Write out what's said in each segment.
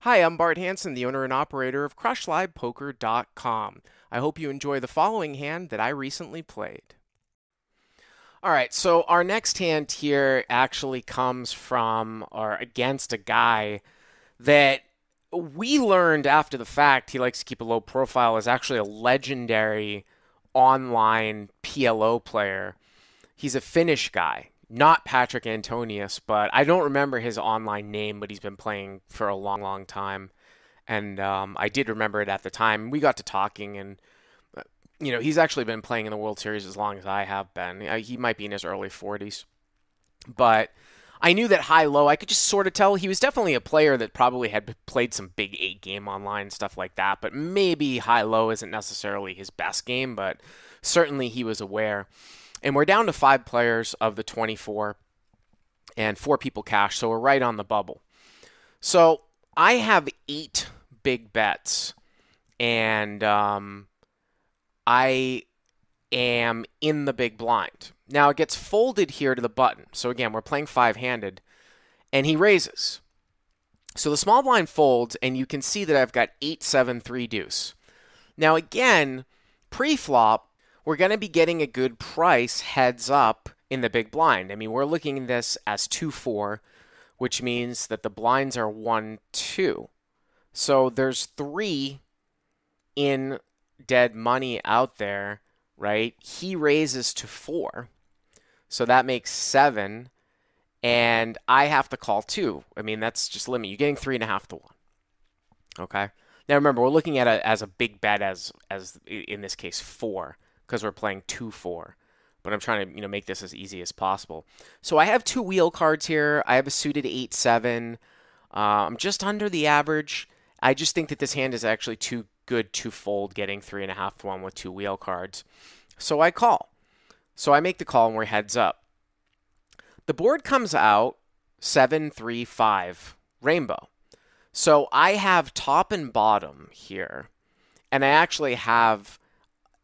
Hi, I'm Bart Hansen, the owner and operator of CrushLivePoker.com. I hope you enjoy the following hand that I recently played. All right, so our next hand here actually comes from or against a guy that we learned after the fact he likes to keep a low profile is actually a legendary online PLO player. He's a Finnish guy, not Patrick Antonius, but I don't remember his online name, but he's been playing for a long, long time. And I did remember it at the time. We got to talking, and he's actually been playing in the World Series as long as I have been. He might be in his early 40s, but I knew that high-low, I could just sort of tell he was definitely a player that probably had played some big 8-game online, stuff like that, but maybe high-low isn't necessarily his best game, but certainly he was aware. And we're down to 5 players of the 24 and 4 people cash, so we're right on the bubble. So I have 8 big bets, and I am in the big blind. Now it gets folded here to the button. So again, we're playing 5-handed, and he raises. So the small blind folds, and you can see that I've got 8, 7, 3 deuce. Now again, pre-flop, we're going to be getting a good price heads up in the big blind. I mean, we're looking at this as 2-4, which means that the blinds are 1-2. So there's 3 in dead money out there, right? He raises to 4. So that makes 7. And I have to call 2. I mean, that's just limit. You're getting 3.5 to 1. Okay. Now remember, we're looking at it as a big bet as in this case 4. Because we're playing 2-4. But I'm trying to make this as easy as possible. So I have 2 wheel cards here. I have a suited 8-7. I'm just under the average. I just think that this hand is actually too good to fold, getting 3.5 to 1 with 2 wheel cards. So I call. So I make the call and we're heads up. The board comes out 7-3-5 rainbow. So I have top and bottom here. And I actually have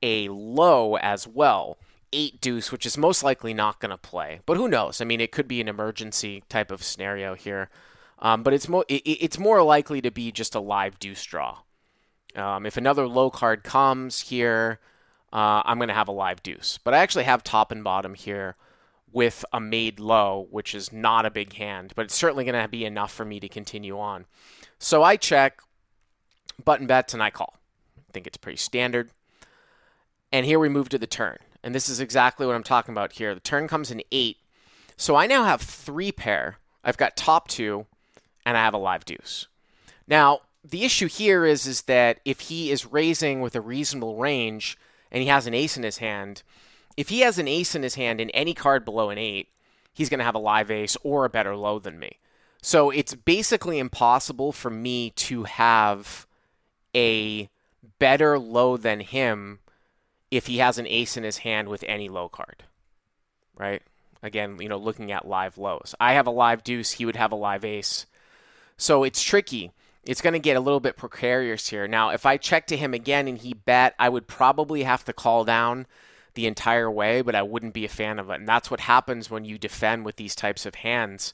a low as well, 8 deuce, which is most likely not going to play. But who knows? I mean, it could be an emergency type of scenario here. But it's more likely to be just a live deuce draw. If another low card comes here, I'm going to have a live deuce. But I actually have top and bottom here with a made low, which is not a big hand. But it's certainly going to be enough for me to continue on. So I check, button bets, and I call. I think it's pretty standard. And here we move to the turn. And this is exactly what I'm talking about here. The turn comes in 8. So I now have 3 pair. I've got top 2, and I have a live deuce. Now, the issue here is that if he is raising with a reasonable range, and he has an ace in his hand, if he has an ace in his hand in any card below an 8, he's going to have a live ace or a better low than me. So it's basically impossible for me to have a better low than him if he has an ace in his hand with any low card, right? Again, looking at live lows. I have a live deuce. He would have a live ace. So it's tricky. It's going to get a little bit precarious here. Now, if I check to him again and he bet, I would probably have to call down the entire way, but I wouldn't be a fan of it. And that's what happens when you defend with these types of hands.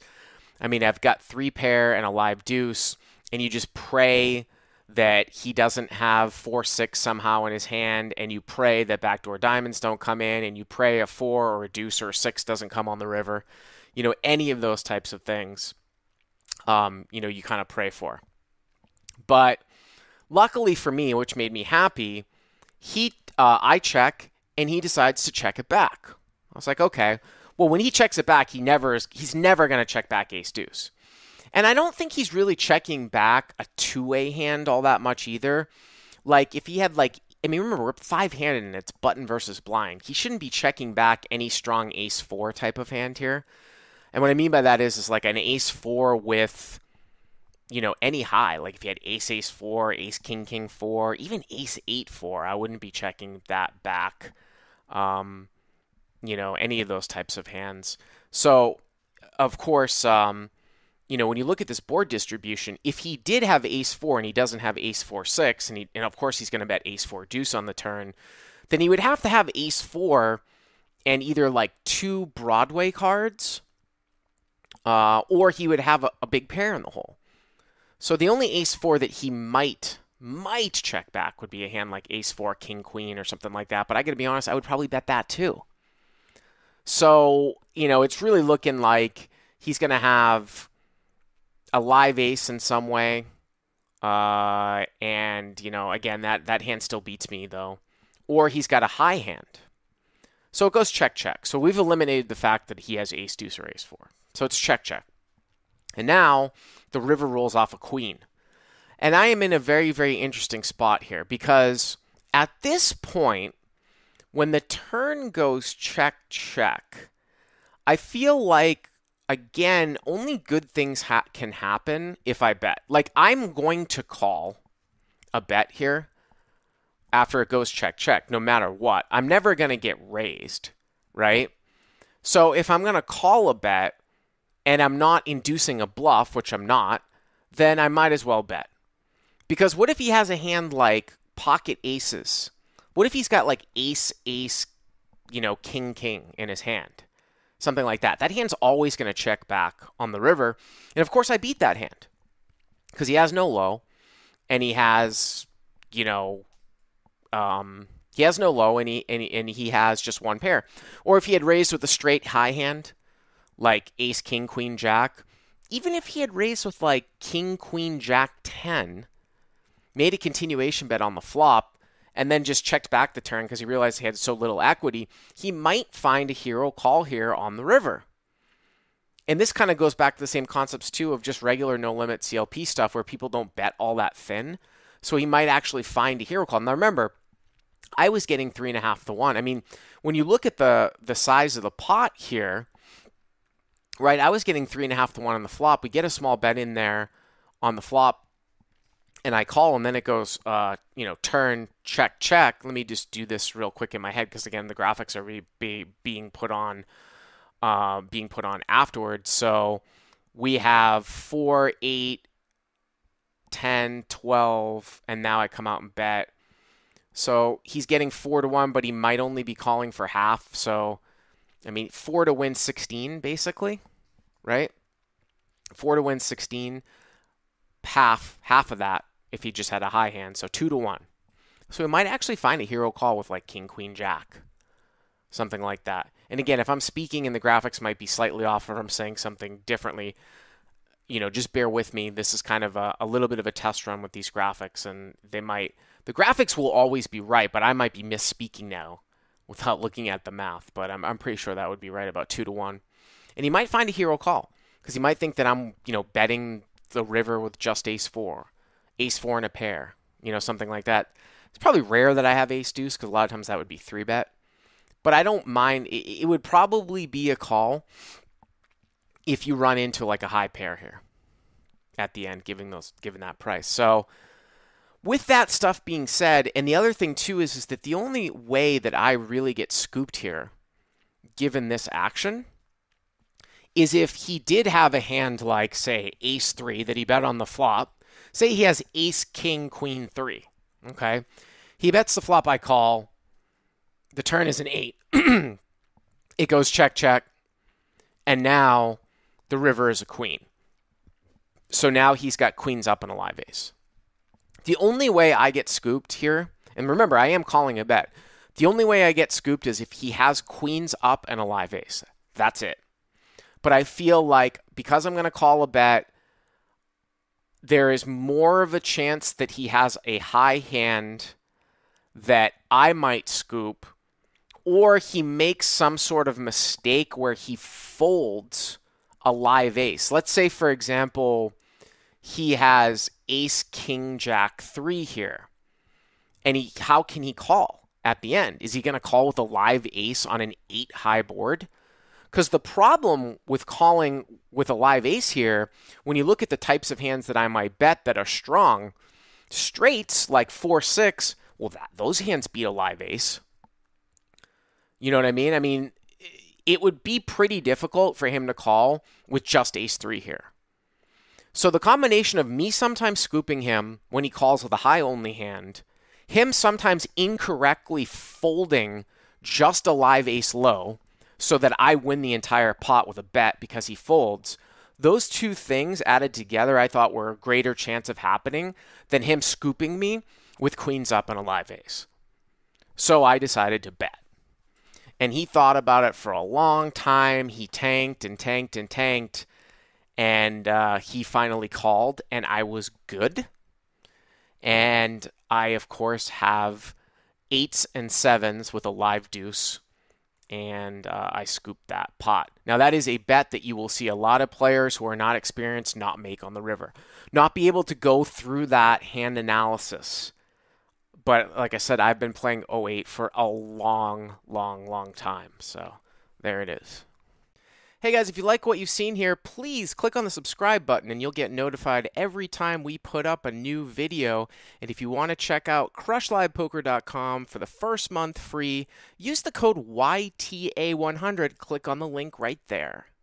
I mean, I've got 3 pair and a live deuce, and you just pray that he doesn't have 4-6 somehow in his hand, and you pray that backdoor diamonds don't come in, and you pray a 4 or a deuce or a 6 doesn't come on the river. Any of those types of things, you kind of pray for. But luckily for me, which made me happy, I check, and he decides to check it back. I was like, okay. Well, when he checks it back, he's never going to check back ace deuce. And I don't think he's really checking back a 2-way hand all that much either. Like, if he had, remember, we're 5-handed and it's button versus blind. He shouldn't be checking back any strong ace-4 type of hand here. And what I mean by that is like an ace-4 with, any high. Like, if he had ace-ace-4, ace-king-king-4, even ace-8-4, I wouldn't be checking that back. Any of those types of hands. So, of course, when you look at this board distribution, if he did have ace-4 and he doesn't have ace-4-6, and of course he's going to bet ace-4 deuce on the turn, then he would have to have ace-4 and either 2 Broadway cards, or he would have a big pair in the hole. So the only ace-4 that he might check back would be a hand like ace-4, king-queen, or something like that. But I got to be honest, I would probably bet that too. So, it's really looking like he's going to have a live ace in some way. And, again, that hand still beats me, though. Or he's got a high hand. So it goes check, check. So we've eliminated the fact that he has ace, deuce, or ace 4. So it's check, check. And now the river rolls off a queen. And I am in a very, very interesting spot here because at this point, when the turn goes check, check, I feel like, again, only good things can happen if I bet. Like, I'm going to call a bet here after it goes check, check, no matter what. I'm never going to get raised, right? So if I'm going to call a bet and I'm not inducing a bluff, which I'm not, then I might as well bet. Because what if he has a hand like pocket aces? What if he's got like ace, ace, king, king in his hand? Something like that. That hand's always going to check back on the river. And of course I beat that hand. Because he has no low. And he has, he has no low and he has just one pair. Or if he had raised with a straight high hand, like ace, king, queen, jack, even if he had raised with like king, queen, jack, 10, made a continuation bet on the flop, and then just checked back the turn because he realized he had so little equity, he might find a hero call here on the river. And this kind of goes back to the same concepts, too, of just regular no-limit CLP stuff where people don't bet all that thin. So he might actually find a hero call. Now, remember, I was getting 3.5 to 1. I mean, when you look at the size of the pot here, right, I was getting 3.5 to 1 on the flop. We get a small bet in there on the flop, and I call, and then it goes, turn, check, check. Let me just do this real quick in my head because, again, the graphics are being put on afterwards. So we have 4, 8, 10, 12, and now I come out and bet. So he's getting 4 to 1, but he might only be calling for half. So, 4 to win 16, basically, right? 4 to win 16, half of that if he just had a high hand. So 2 to 1. So we might actually find a hero call with like king, queen, jack, something like that. And again, if I'm speaking and the graphics might be slightly off or I'm saying something differently, just bear with me. This is kind of a little bit of a test run with these graphics, and the graphics will always be right, but I might be misspeaking now without looking at the math. But I'm pretty sure that would be right, about 2 to 1. And he might find a hero call because he might think that I'm, betting the river with just ace 4 and a pair, something like that. It's probably rare that I have ace deuce because a lot of times that would be 3-bet. But I don't mind. It would probably be a call if you run into like a high pair here at the end, given that price. So with that stuff being said, and the other thing too is that the only way that I really get scooped here, given this action, is if he did have a hand like, say, ace 3 that he bet on the flop. Say he has ace, king, queen, 3. Okay? He bets the flop, I call. The turn is an 8. It goes check, check. And now the river is a queen. So now he's got queens up and a live ace. The only way I get scooped here, and remember, I am calling a bet. The only way I get scooped is if he has queens up and a live ace. That's it. But I feel like because I'm going to call a bet, there is more of a chance that he has a high hand that I might scoop, or he makes some sort of mistake where he folds a live ace. Let's say, for example, he has ace, king, jack, 3 here. And how can he call at the end? Is he going to call with a live ace on an 8 high board? Because the problem with calling with a live ace here, when you look at the types of hands that I might bet that are strong, straights like 4-6, well, those hands beat a live ace. You know what I mean? I mean, it would be pretty difficult for him to call with just ace 3 here. So the combination of me sometimes scooping him when he calls with a high only hand, him sometimes incorrectly folding just a live ace low so that I win the entire pot with a bet because he folds, Those two things added together I thought were a greater chance of happening than him scooping me with queens up and a live ace. So I decided to bet. And he thought about it for a long time. He tanked and tanked and tanked. And he finally called, and I was good. And I, of course, have 8s and 7s with a live deuce. And I scooped that pot. Now, that is a bet that you will see a lot of players who are not experienced not make on the river. Not be able to go through that hand analysis. But like I said, I've been playing 08 for a long, long, long time. So there it is. Hey guys, if you like what you've seen here, please click on the subscribe button and you'll get notified every time we put up a new video. And if you want to check out CrushLivePoker.com for the first month free, use the code YTA100. Click on the link right there.